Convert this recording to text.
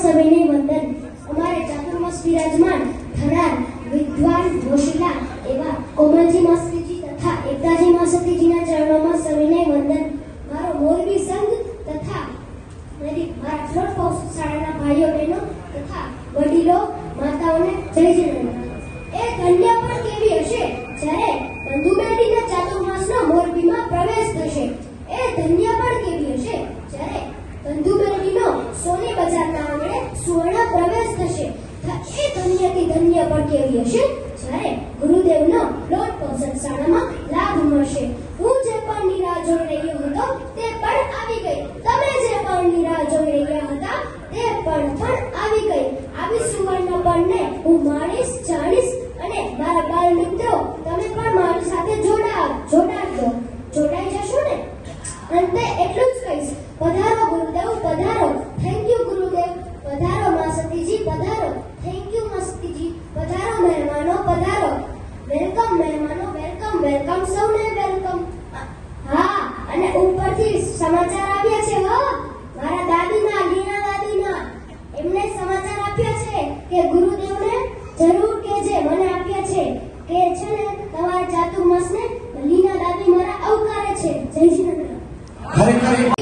સવિનય વંદન। અમારે ચાતુર્માસ વિરાજમાન થનાર વિદ્વાન હોશિલા એવા કોમલજી માસ્તરજી તથા એકતાજી માસ્તરજીના ચરણોમાં સવિનય વંદન। મારો મોરબી સંઘ તથા મારા ફ્લોટ હાઉસ શાળાના ભાઈઓ બહેનો તથા વડીલો માતાઓને જય જિનેન્દ્ર। એ કન્યા પણ કેવી હશે જ્યારે બંધુબેટીના ચાતુર્માસનો મોરબીમાં પ્રવેશ થશે। એ ધન્ય પણ કેવી હશે જ્યારે બંધુબેટીનો સોની બજારના આંગણે સુવર્ણ પ્રવેશ થશે। એ ધન્યથી ધન્ય પણ કેવી હશે જ્યારે ગુરુદેવનો લોટ કૌશલ શાળામાં લાભ મળશે। હું જે પણ નિરાહ જોઈ રહ્યો હતો તે પણ આવી ગઈ, તમે જે પણ નિરાહ જોઈ રહ્યા હતા તે પણ આવી ગઈ। આવી સુવર્ણ પણને હું માણીશ, જાણીશ અને મારા બાળ મિત્રો તમે પણ મારી સાથે જોડાઈ જશો ને। અંતે એટલું જ કહીશ, પધારો ગુરુદેવ પધારો, થેન્ક યુ ગુરુદેવ, પધારો મા સતીજી પધારો, થેન્ક યુ મા સતીજી, પધારો મહેમાનો પધારો, વેલકમ મહેમાનો, વેલકમ વેલકમ, સૌને વેલકમ। હા, અને ઉપરથી સમાચાર આવ્યા છે મારા દાદીના, લીના દાદીના, એમને સમાચાર આપ્યા છે કે ગુરુદેવને જરૂર કહેજે, મને આપ્યા છે કે છે ને તમારા ચાતુર્માસને લીના દાદી મારા આવકારે છે। જય શ્રી કૃષ્ણ।